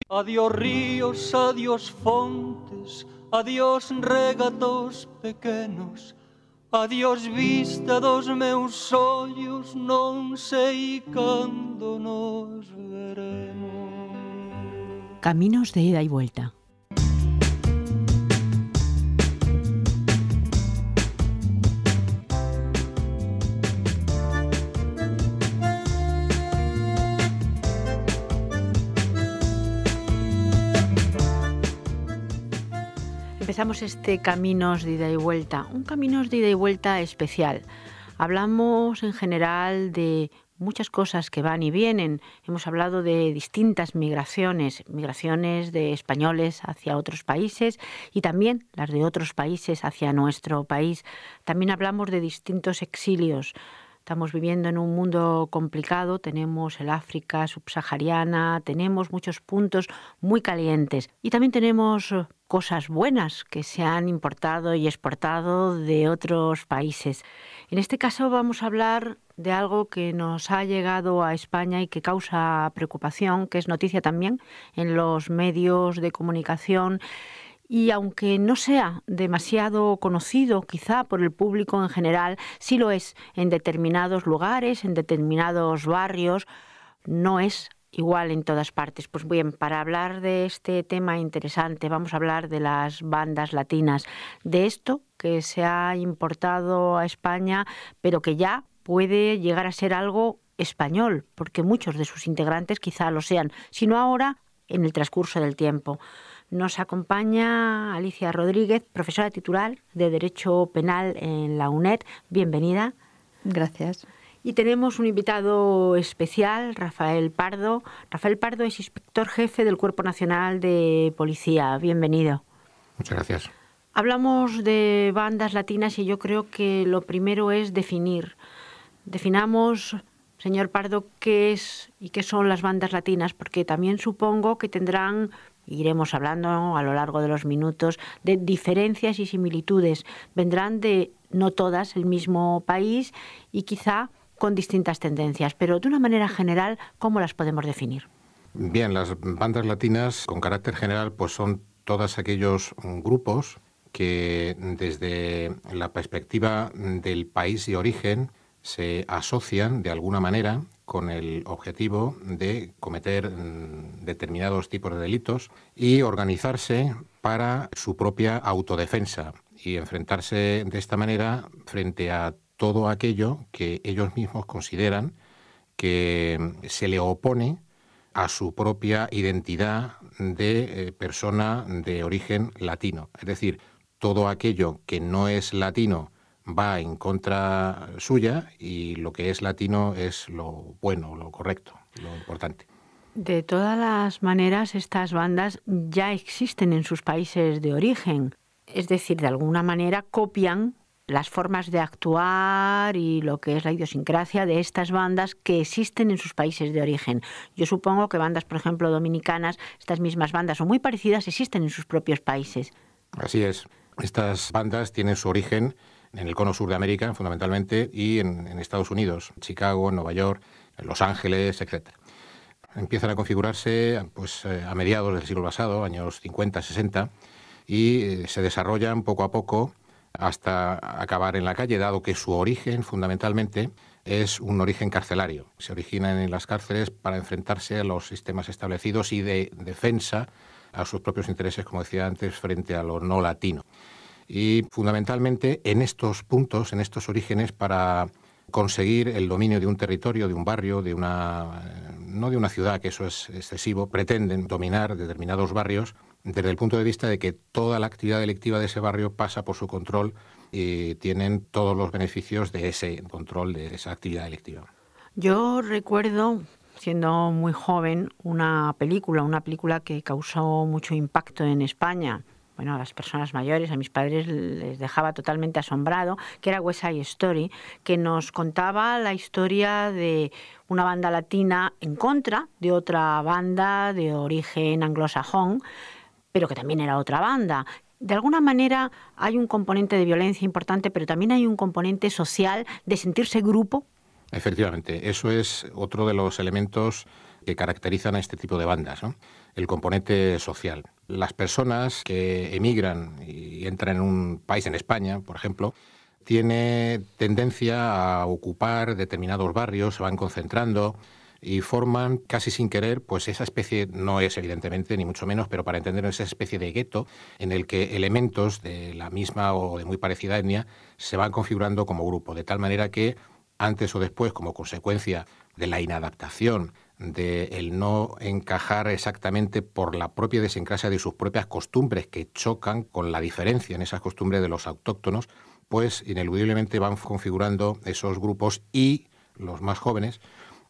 Adiós ríos, adiós fontes, adiós regatos pequenos, adiós vista dos meus ollos, non sei cando nos veremos. Caminos de ida y vuelta. Empezamos este Caminos de ida y vuelta, un Caminos de ida y vuelta especial. Hablamos en general de muchas cosas que van y vienen. Hemos hablado de distintas migraciones de españoles hacia otros países y también las de otros países hacia nuestro país. También hablamos de distintos exilios. Estamos viviendo en un mundo complicado, tenemos el África subsahariana, tenemos muchos puntos muy calientes y también tenemos cosas buenas que se han importado y exportado de otros países. En este caso vamos a hablar de algo que nos ha llegado a España y que causa preocupación, que es noticia también en los medios de comunicación. Y aunque no sea demasiado conocido quizá por el público en general, sí lo es en determinados lugares, en determinados barrios, no es igual en todas partes. Pues bien, para hablar de este tema interesante vamos a hablar de las bandas latinas, de esto que se ha importado a España, pero que ya puede llegar a ser algo español, porque muchos de sus integrantes quizá lo sean, si no ahora, en el transcurso del tiempo. Nos acompaña Alicia Rodríguez, profesora titular de Derecho Penal en la UNED. Bienvenida. Gracias. Y tenemos un invitado especial, Rafael Pardo. Rafael Pardo es inspector jefe del Cuerpo Nacional de Policía. Bienvenido. Muchas gracias. Hablamos de bandas latinas y yo creo que lo primero es definir. Definamos, señor Pardo, qué es y qué son las bandas latinas, porque también supongo que tendrán, iremos hablando a lo largo de los minutos, de diferencias y similitudes. Vendrán de, no todas, el mismo país y quizá con distintas tendencias, pero de una manera general, ¿cómo las podemos definir? Bien, las bandas latinas, con carácter general, pues son todos aquellos grupos que desde la perspectiva del país de origen se asocian de alguna manera con el objetivo de cometer determinados tipos de delitos y organizarse para su propia autodefensa y enfrentarse de esta manera frente a todo aquello que ellos mismos consideran que se le opone a su propia identidad de persona de origen latino. Es decir, todo aquello que no es latino va en contra suya y lo que es latino es lo bueno, lo correcto, lo importante. De todas las maneras, estas bandas ya existen en sus países de origen. Es decir, de alguna manera copian las formas de actuar y lo que es la idiosincrasia de estas bandas que existen en sus países de origen. Yo supongo que bandas, por ejemplo, dominicanas, estas mismas bandas o muy parecidas existen en sus propios países. Así es. Estas bandas tienen su origen en el cono sur de América, fundamentalmente, y en Estados Unidos, Chicago, Nueva York, Los Ángeles, etc. Empiezan a configurarse pues, a mediados del siglo pasado, años 50, 60, y se desarrollan poco a poco hasta acabar en la calle, dado que su origen, fundamentalmente, es un origen carcelario. Se originan en las cárceles para enfrentarse a los sistemas establecidos y de defensa a sus propios intereses, como decía antes, frente a lo no latino. Y fundamentalmente en estos puntos, en estos orígenes, para conseguir el dominio de un territorio, de un barrio, de no de una ciudad, que eso es excesivo, pretenden dominar determinados barrios desde el punto de vista de que toda la actividad delictiva de ese barrio pasa por su control y tienen todos los beneficios de ese control, de esa actividad delictiva. Yo recuerdo, siendo muy joven, una película que causó mucho impacto en España. Bueno, a las personas mayores, a mis padres les dejaba totalmente asombrado, que era West Side Story, que nos contaba la historia de una banda latina en contra de otra banda de origen anglosajón, pero que también era otra banda. De alguna manera hay un componente de violencia importante, pero también hay un componente social de sentirse grupo. Efectivamente, eso es otro de los elementos que caracterizan a este tipo de bandas, ¿no? El componente social. Las personas que emigran y entran en un país, en España, por ejemplo, tiene tendencia a ocupar determinados barrios, se van concentrando y forman casi sin querer pues esa especie, no es evidentemente ni mucho menos, pero para entenderlo, esa especie de gueto en el que elementos de la misma o de muy parecida etnia se van configurando como grupo, de tal manera que antes o después, como consecuencia de la inadaptación, de el no encajar exactamente por la propia idiosincrasia de sus propias costumbres que chocan con la diferencia en esas costumbres de los autóctonos, pues ineludiblemente van configurando esos grupos y los más jóvenes,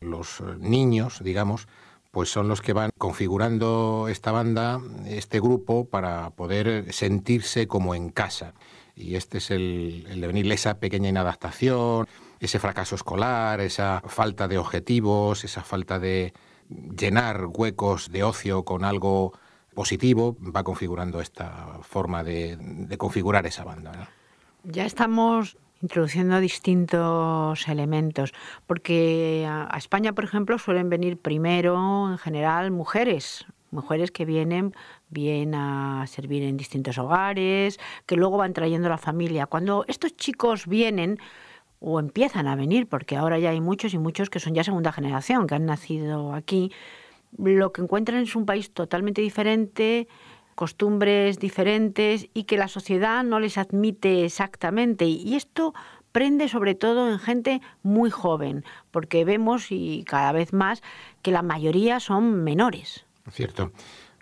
los niños, digamos, pues son los que van configurando esta banda, este grupo, para poder sentirse como en casa. Y este es el devenir, esa pequeña inadaptación, ese fracaso escolar, esa falta de objetivos, esa falta de llenar huecos de ocio con algo positivo, va configurando esta forma de configurar esa banda, ¿verdad? Ya estamos introduciendo distintos elementos, porque a España, por ejemplo, suelen venir primero, en general, mujeres que vienen bien a servir en distintos hogares, que luego van trayendo a la familia. Cuando estos chicos vienen o empiezan a venir, porque ahora ya hay muchos y muchos que son ya segunda generación, que han nacido aquí, lo que encuentran es un país totalmente diferente, costumbres diferentes y que la sociedad no les admite exactamente. Y esto prende sobre todo en gente muy joven, porque vemos, y cada vez más, que la mayoría son menores. Cierto.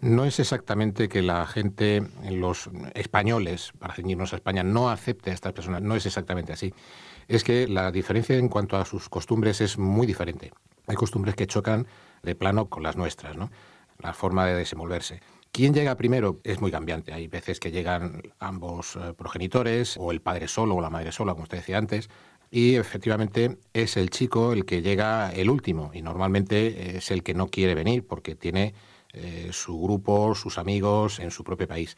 No es exactamente que la gente, los españoles, para ceñirnos a España, no acepte a estas personas. No es exactamente así. Es que la diferencia en cuanto a sus costumbres es muy diferente. Hay costumbres que chocan de plano con las nuestras, ¿no? La forma de desenvolverse. ¿Quién llega primero? Es muy cambiante. Hay veces que llegan ambos progenitores, o el padre solo o la madre sola, como usted decía antes, y efectivamente es el chico el que llega el último, y normalmente es el que no quiere venir porque tiene su grupo, sus amigos en su propio país.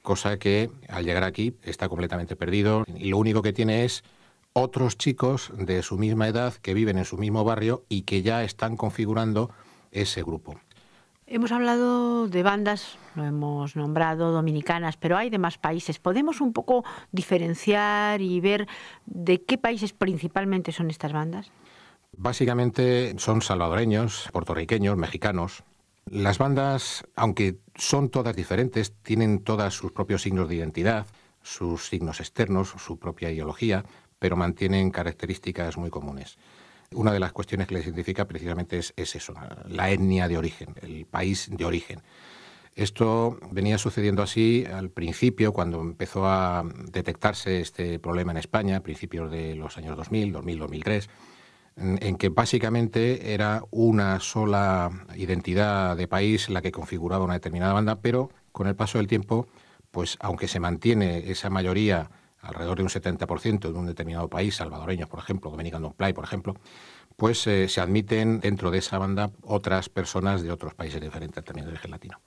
Cosa que al llegar aquí está completamente perdido y lo único que tiene es otros chicos de su misma edad que viven en su mismo barrio y que ya están configurando ese grupo. Hemos hablado de bandas, lo hemos nombrado, dominicanas, pero hay de más países. ¿Podemos un poco diferenciar y ver de qué países principalmente son estas bandas? Básicamente son salvadoreños, puertorriqueños, mexicanos. Las bandas, aunque son todas diferentes, tienen todas sus propios signos de identidad, sus signos externos, su propia ideología, pero mantienen características muy comunes. Una de las cuestiones que les identifica precisamente es eso, la etnia de origen, el país de origen. Esto venía sucediendo así al principio, cuando empezó a detectarse este problema en España, a principios de los años 2000, 2003, en que básicamente era una sola identidad de país la que configuraba una determinada banda, pero con el paso del tiempo, pues aunque se mantiene esa mayoría, alrededor de un 70% en un determinado país, salvadoreños, por ejemplo, Dominican Don't Play, por ejemplo, pues se admiten dentro de esa banda otras personas de otros países diferentes también del eje latino.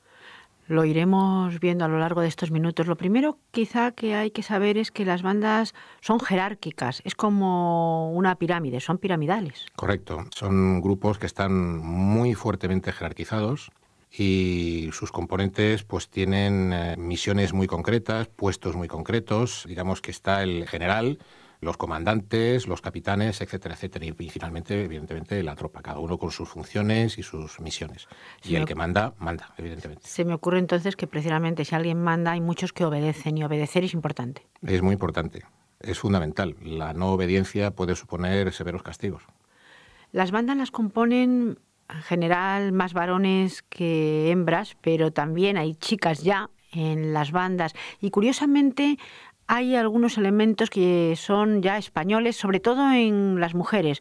Lo iremos viendo a lo largo de estos minutos. Lo primero quizá que hay que saber es que las bandas son jerárquicas, es como una pirámide, son piramidales. Correcto, son grupos que están muy fuertemente jerarquizados y sus componentes pues tienen misiones muy concretas, puestos muy concretos. Digamos que está el general, los comandantes, los capitanes, etcétera, etcétera, y finalmente, evidentemente, la tropa, cada uno con sus funciones y sus misiones. Y el que manda, manda, evidentemente. Se me ocurre entonces que precisamente si alguien manda hay muchos que obedecen y obedecer es importante. Es muy importante, es fundamental. La no obediencia puede suponer severos castigos. Las bandas las componen en general más varones que hembras, pero también hay chicas ya en las bandas y curiosamente hay algunos elementos que son ya españoles, sobre todo en las mujeres,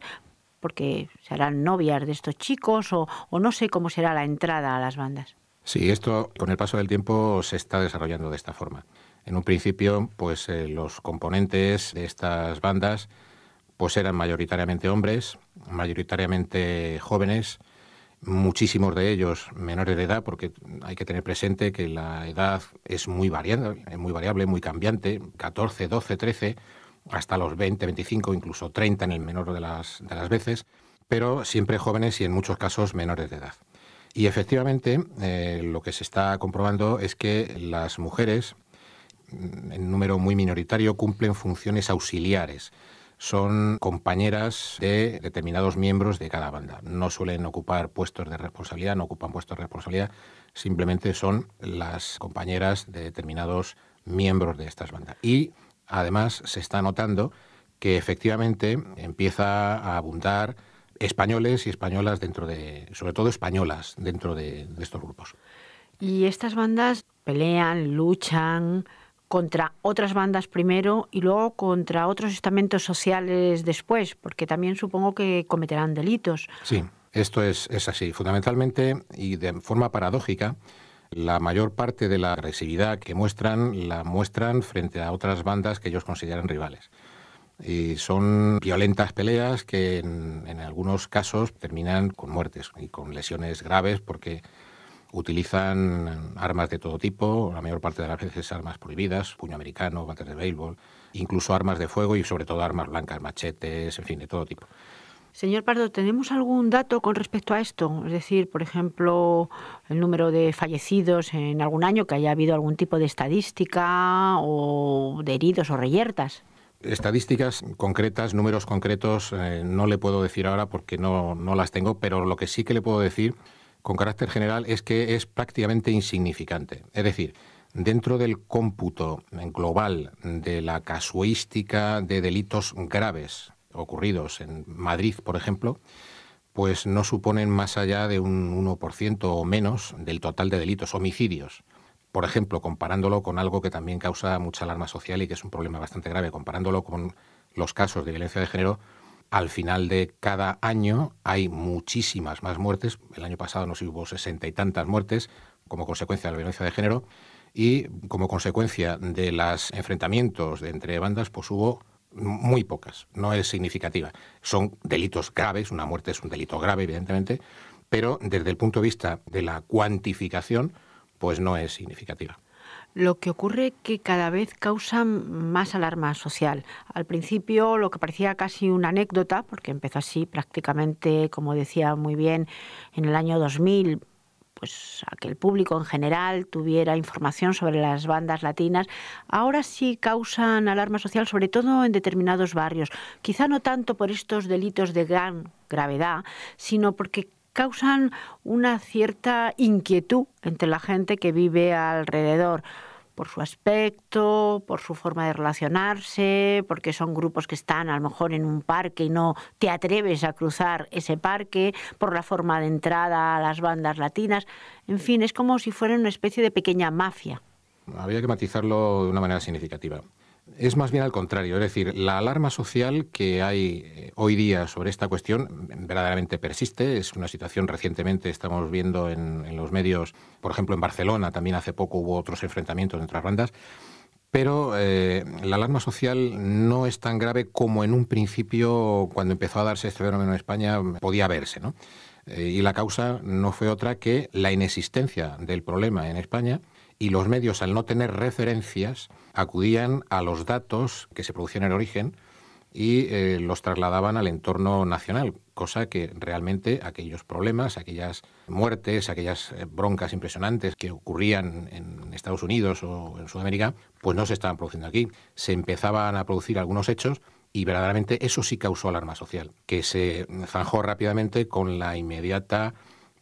porque serán novias de estos chicos o no sé cómo será la entrada a las bandas. Sí, esto con el paso del tiempo se está desarrollando de esta forma. En un principio, pues los componentes de estas bandas pues eran mayoritariamente hombres, mayoritariamente jóvenes, muchísimos de ellos menores de edad, porque hay que tener presente que la edad es muy variable, muy cambiante, 14, 12, 13, hasta los 20, 25, incluso 30 en el menor de las veces, pero siempre jóvenes y en muchos casos menores de edad. Y efectivamente, lo que se está comprobando es que las mujeres, en número muy minoritario, cumplen funciones auxiliares. Son compañeras de determinados miembros de cada banda. No suelen ocupar puestos de responsabilidad, no ocupan puestos de responsabilidad, simplemente son las compañeras de determinados miembros de estas bandas. Y además se está notando que efectivamente empieza a abundar españoles y españolas sobre todo españolas, dentro de estos grupos. Y estas bandas pelean, luchan contra otras bandas primero y luego contra otros estamentos sociales después, porque también supongo que cometerán delitos. Sí, esto es así. Fundamentalmente y de forma paradójica, la mayor parte de la agresividad que muestran, la muestran frente a otras bandas que ellos consideran rivales. Y son violentas peleas que en algunos casos terminan con muertes y con lesiones graves porque utilizan armas de todo tipo, la mayor parte de las veces armas prohibidas, puño americano, bates de béisbol, incluso armas de fuego y sobre todo armas blancas, machetes, en fin, de todo tipo. Señor Pardo, ¿tenemos algún dato con respecto a esto? Es decir, por ejemplo, el número de fallecidos en algún año, que haya habido algún tipo de estadística o de heridos o reyertas. Estadísticas concretas, números concretos, no le puedo decir ahora porque no las tengo, pero lo que sí que le puedo decir con carácter general es que es prácticamente insignificante. Es decir, dentro del cómputo global de la casuística de delitos graves ocurridos en Madrid, por ejemplo, pues no suponen más allá de un 1% o menos del total de delitos, homicidios. Por ejemplo, comparándolo con algo que también causa mucha alarma social y que es un problema bastante grave, comparándolo con los casos de violencia de género, al final de cada año hay muchísimas más muertes. El año pasado nos hubo 60 y tantas muertes como consecuencia de la violencia de género y como consecuencia de los enfrentamientos entre bandas, pues hubo muy pocas, no es significativa. Son delitos graves, una muerte es un delito grave, evidentemente, pero desde el punto de vista de la cuantificación, pues no es significativa. Lo que ocurre es que cada vez causan más alarma social. Al principio lo que parecía casi una anécdota, porque empezó así prácticamente, como decía muy bien, en el año 2000, pues a que el público en general tuviera información sobre las bandas latinas, ahora sí causan alarma social, sobre todo en determinados barrios. Quizá no tanto por estos delitos de gran gravedad, sino porque causan una cierta inquietud entre la gente que vive alrededor, por su aspecto, por su forma de relacionarse, porque son grupos que están a lo mejor en un parque y no te atreves a cruzar ese parque, por la forma de entrada a las bandas latinas. En fin, es como si fuera una especie de pequeña mafia. Habría que matizarlo de una manera significativa. Es más bien al contrario, es decir, la alarma social que hay hoy día sobre esta cuestión verdaderamente persiste. Es una situación recientemente estamos viendo en los medios, por ejemplo en Barcelona, también hace poco hubo otros enfrentamientos entre las bandas, pero la alarma social no es tan grave como en un principio, cuando empezó a darse este fenómeno en España, podía verse, ¿no? Y la causa no fue otra que la inexistencia del problema en España, y los medios, al no tener referencias, acudían a los datos que se producían en origen y los trasladaban al entorno nacional, cosa que realmente aquellos problemas, aquellas muertes, aquellas broncas impresionantes que ocurrían en Estados Unidos o en Sudamérica, pues no se estaban produciendo aquí. Se empezaban a producir algunos hechos y verdaderamente eso sí causó alarma social, que se zanjó rápidamente con la inmediata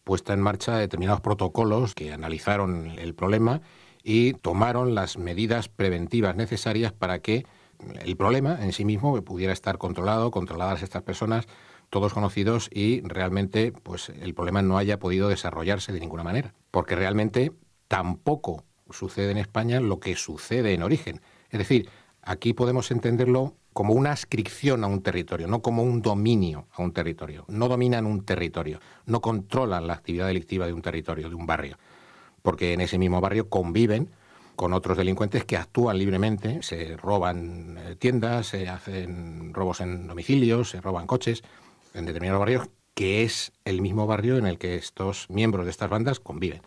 puesta en marcha de determinados protocolos que analizaron el problema y tomaron las medidas preventivas necesarias para que el problema en sí mismo pudiera estar controladas estas personas, todos conocidos, y realmente pues el problema no haya podido desarrollarse de ninguna manera. Porque realmente tampoco sucede en España lo que sucede en origen. Es decir, aquí podemos entenderlo como una adscripción a un territorio, no como un dominio a un territorio. No dominan un territorio, no controlan la actividad delictiva de un territorio, de un barrio, porque en ese mismo barrio conviven con otros delincuentes que actúan libremente, se roban tiendas, se hacen robos en domicilios, se roban coches en determinados barrios, que es el mismo barrio en el que estos miembros de estas bandas conviven.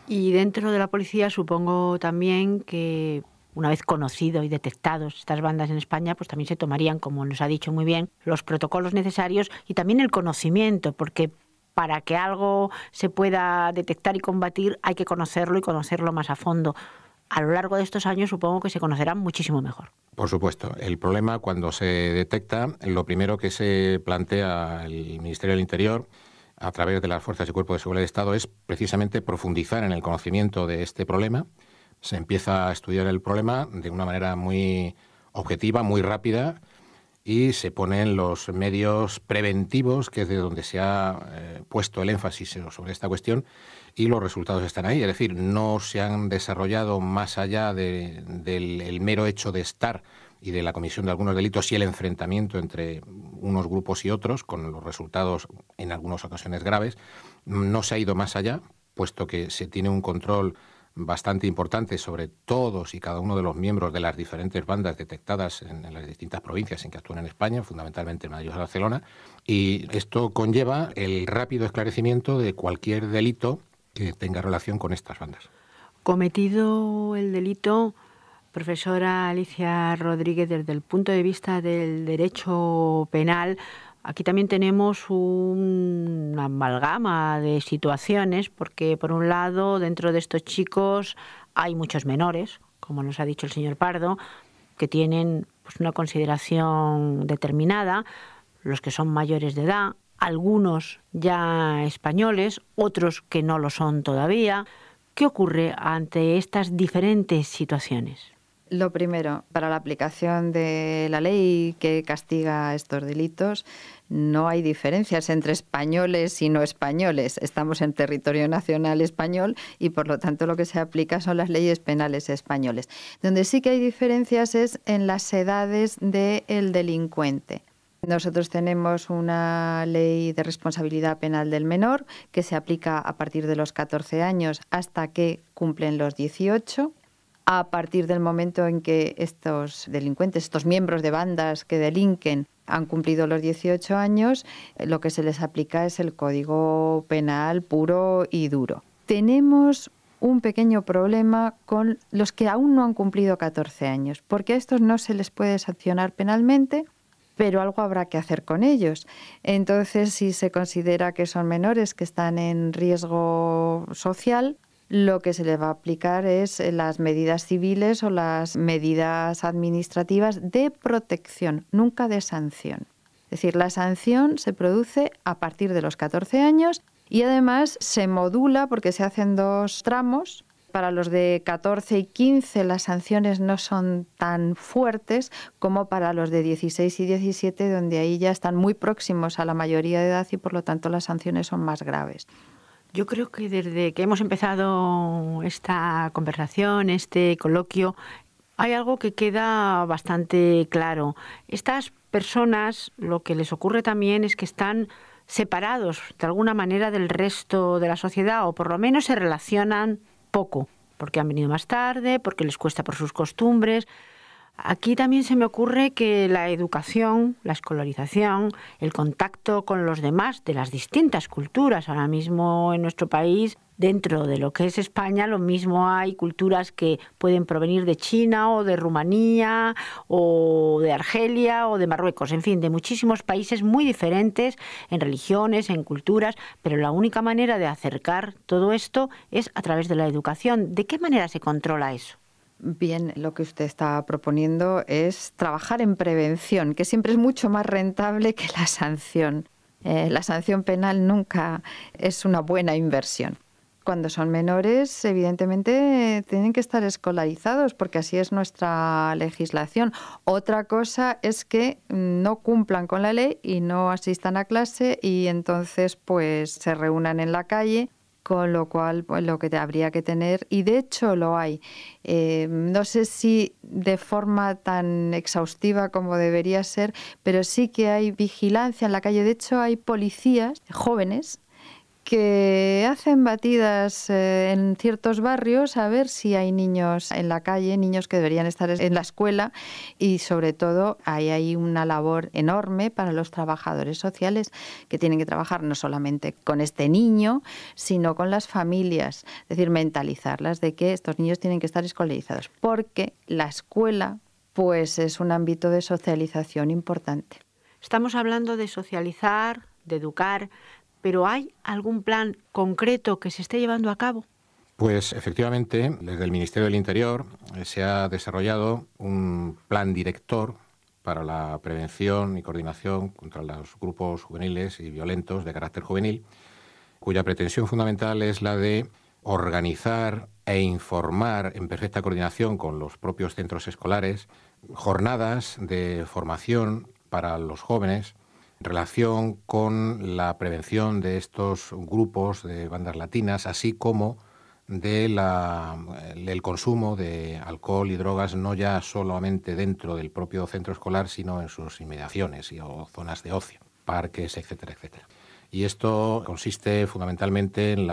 Y dentro de la policía supongo también que una vez conocido y detectados estas bandas en España, pues también se tomarían, como nos ha dicho muy bien, los protocolos necesarios y también el conocimiento, porque para que algo se pueda detectar y combatir hay que conocerlo y conocerlo más a fondo. A lo largo de estos años supongo que se conocerán muchísimo mejor. Por supuesto. El problema, cuando se detecta, lo primero que se plantea el Ministerio del Interior a través de las fuerzas y cuerpos de seguridad del Estado es precisamente profundizar en el conocimiento de este problema. Se empieza a estudiar el problema de una manera muy objetiva, muy rápida, y se ponen los medios preventivos, que es de donde se ha puesto el énfasis sobre esta cuestión, y los resultados están ahí. Es decir, no se han desarrollado más allá del mero hecho de estar y de la comisión de algunos delitos y el enfrentamiento entre unos grupos y otros, con los resultados en algunas ocasiones graves. No se ha ido más allá, puesto que se tiene un control bastante importante sobre todos y cada uno de los miembros de las diferentes bandas detectadas en las distintas provincias en que actúan en España, fundamentalmente en Madrid y Barcelona, y esto conlleva el rápido esclarecimiento de cualquier delito que tenga relación con estas bandas. Cometido el delito, profesora Alicia Rodríguez, desde el punto de vista del derecho penal, aquí también tenemos una amalgama de situaciones, porque por un lado, dentro de estos chicos hay muchos menores, como nos ha dicho el señor Pardo, que tienen pues una consideración determinada, los que son mayores de edad, algunos ya españoles, otros que no lo son todavía. ¿Qué ocurre ante estas diferentes situaciones? Lo primero, para la aplicación de la ley que castiga estos delitos, no hay diferencias entre españoles y no españoles. Estamos en territorio nacional español y, por lo tanto, lo que se aplica son las leyes penales españoles. Donde sí que hay diferencias es en las edades del delincuente. Nosotros tenemos una ley de responsabilidad penal del menor que se aplica a partir de los 14 años hasta que cumplen los 18. A partir del momento en que estos delincuentes, estos miembros de bandas que delinquen, han cumplido los 18 años, lo que se les aplica es el Código Penal puro y duro. Tenemos un pequeño problema con los que aún no han cumplido 14 años, porque a estos no se les puede sancionar penalmente, pero algo habrá que hacer con ellos. Entonces, si se considera que son menores que están en riesgo social, lo que se les va a aplicar es las medidas civiles o las medidas administrativas de protección, nunca de sanción. Es decir, la sanción se produce a partir de los 14 años y además se modula porque se hacen 2 tramos. Para los de 14 y 15 las sanciones no son tan fuertes como para los de 16 y 17, donde ahí ya están muy próximos a la mayoría de edad y por lo tanto las sanciones son más graves. Yo creo que desde que hemos empezado esta conversación, este coloquio, hay algo que queda bastante claro. Estas personas, lo que les ocurre también es que están separados de alguna manera del resto de la sociedad, o por lo menos se relacionan poco, porque han venido más tarde, porque les cuesta por sus costumbres. Aquí también se me ocurre que la educación, la escolarización, el contacto con los demás de las distintas culturas, ahora mismo en nuestro país, dentro de lo que es España, lo mismo hay culturas que pueden provenir de China o de Rumanía o de Argelia o de Marruecos, en fin, de muchísimos países muy diferentes en religiones, en culturas, pero la única manera de acercar todo esto es a través de la educación. ¿De qué manera se controla eso? Bien, lo que usted está proponiendo es trabajar en prevención, que siempre es mucho más rentable que la sanción. La sanción penal nunca es una buena inversión. Cuando son menores, evidentemente, tienen que estar escolarizados, porque así es nuestra legislación. Otra cosa es que no cumplan con la ley y no asistan a clase y entonces pues se reúnan en la calle, con lo cual pues, lo que habría que tener, y de hecho lo hay, no sé si de forma tan exhaustiva como debería ser, pero sí que hay vigilancia en la calle. De hecho hay policías jóvenes que hacen batidas en ciertos barrios a ver si hay niños en la calle, niños que deberían estar en la escuela, y sobre todo hay una labor enorme para los trabajadores sociales que tienen que trabajar no solamente con este niño, sino con las familias, es decir, mentalizarlas de que estos niños tienen que estar escolarizados, porque la escuela pues es un ámbito de socialización importante. Estamos hablando de socializar, de educar, pero ¿hay algún plan concreto que se esté llevando a cabo? Pues efectivamente, desde el Ministerio del Interior se ha desarrollado un plan director para la prevención y coordinación contra los grupos juveniles y violentos de carácter juvenil, cuya pretensión fundamental es la de organizar e informar en perfecta coordinación con los propios centros escolares jornadas de formación para los jóvenes en relación con la prevención de estos grupos de bandas latinas, así como del consumo de alcohol y drogas, no ya solamente dentro del propio centro escolar, sino en sus inmediaciones o zonas de ocio, parques, etcétera, etcétera. Y esto consiste fundamentalmente en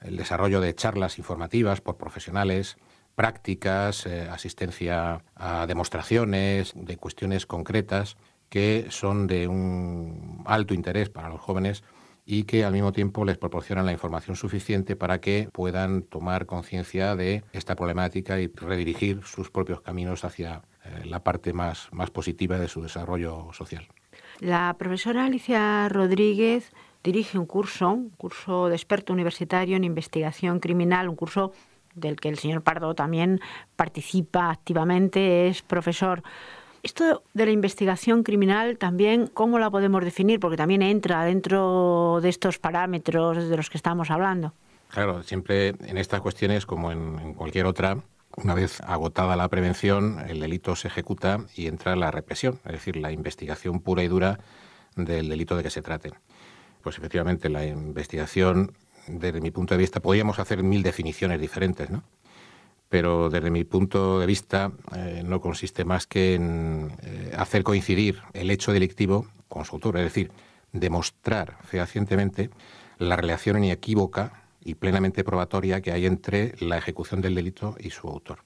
el desarrollo de charlas informativas por profesionales, prácticas, asistencia a demostraciones de cuestiones concretas que son de un alto interés para los jóvenes y que al mismo tiempo les proporcionan la información suficiente para que puedan tomar conciencia de esta problemática y redirigir sus propios caminos hacia la parte más positiva de su desarrollo social. La profesora Alicia Rodríguez dirige un curso de experto universitario en investigación criminal, un curso del que el señor Pardo también participa activamente, es profesor. Esto de la investigación criminal también, ¿cómo la podemos definir? Porque también entra dentro de estos parámetros de los que estamos hablando. Claro, siempre en estas cuestiones, como en cualquier otra, una vez agotada la prevención, el delito se ejecuta y entra la represión, es decir, la investigación pura y dura del delito de que se trate. Pues efectivamente la investigación, desde mi punto de vista, podríamos hacer 1000 definiciones diferentes, ¿no? Pero desde mi punto de vista no consiste más que en hacer coincidir el hecho delictivo con su autor, es decir, demostrar fehacientemente la relación inequívoca y plenamente probatoria que hay entre la ejecución del delito y su autor.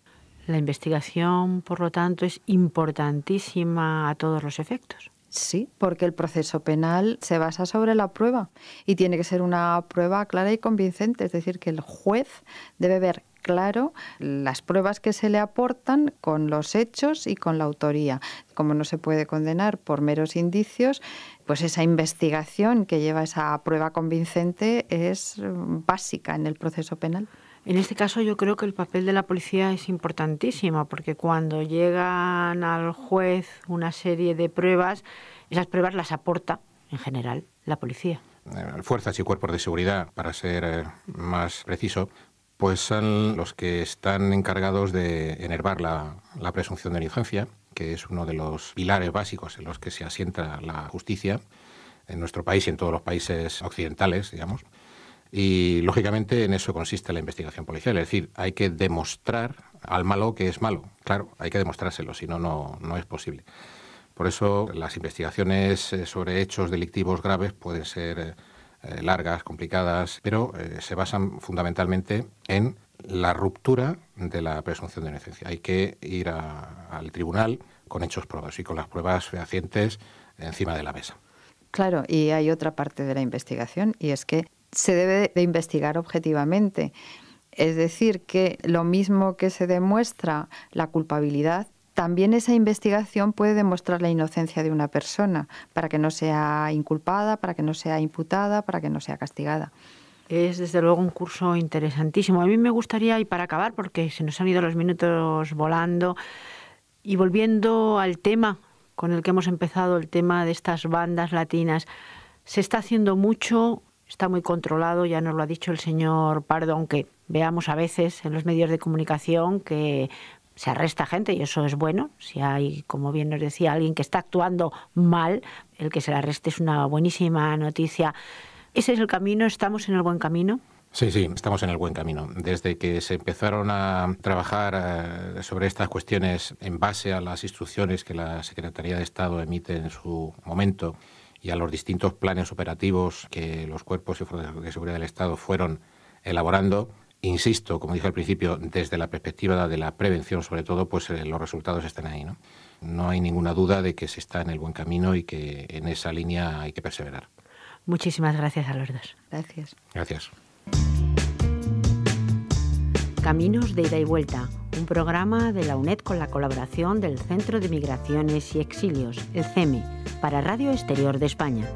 La investigación, por lo tanto, es importantísima a todos los efectos. Sí, porque el proceso penal se basa sobre la prueba y tiene que ser una prueba clara y convincente, es decir, que el juez debe ver claro las pruebas que se le aportan con los hechos y con la autoría. Como no se puede condenar por meros indicios, pues esa investigación que lleva esa prueba convincente es básica en el proceso penal. En este caso yo creo que el papel de la policía es importantísimo, porque cuando llegan al juez una serie de pruebas, esas pruebas las aporta, en general, la policía. Fuerzas y cuerpos de seguridad, para ser más preciso, pues son los que están encargados de enervar la presunción de inocencia, que es uno de los pilares básicos en los que se asienta la justicia en nuestro país y en todos los países occidentales, digamos. Y, lógicamente, en eso consiste la investigación policial. Es decir, hay que demostrar al malo que es malo. Claro, hay que demostrárselo, si no, no es posible. Por eso, las investigaciones sobre hechos delictivos graves pueden ser largas, complicadas, pero se basan fundamentalmente en la ruptura de la presunción de inocencia. Hay que ir al tribunal con hechos probados y con las pruebas fehacientes encima de la mesa. Claro, y hay otra parte de la investigación, y es que se debe de investigar objetivamente. Es decir, que lo mismo que se demuestra la culpabilidad, también esa investigación puede demostrar la inocencia de una persona para que no sea inculpada, para que no sea imputada, para que no sea castigada. Es desde luego un curso interesantísimo. A mí me gustaría, y para acabar, porque se nos han ido los minutos volando, y volviendo al tema con el que hemos empezado, el tema de estas bandas latinas, se está haciendo mucho. Está muy controlado, ya nos lo ha dicho el señor Pardo, aunque veamos a veces en los medios de comunicación que se arresta gente y eso es bueno. Si hay, como bien nos decía, alguien que está actuando mal, el que se le arreste es una buenísima noticia. ¿Ese es el camino? ¿Estamos en el buen camino? Sí, estamos en el buen camino. Desde que se empezaron a trabajar sobre estas cuestiones en base a las instrucciones que la Secretaría de Estado emite en su momento y a los distintos planes operativos que los cuerpos y fuerzas de seguridad del Estado fueron elaborando, insisto, como dije al principio, desde la perspectiva de la prevención sobre todo, pues los resultados están ahí, ¿no? No hay ninguna duda de que se está en el buen camino y que en esa línea hay que perseverar. Muchísimas gracias a los dos. Gracias. Gracias. Caminos de ida y vuelta, un programa de la UNED con la colaboración del Centro de Migraciones y Exilios, el CEME, para Radio Exterior de España.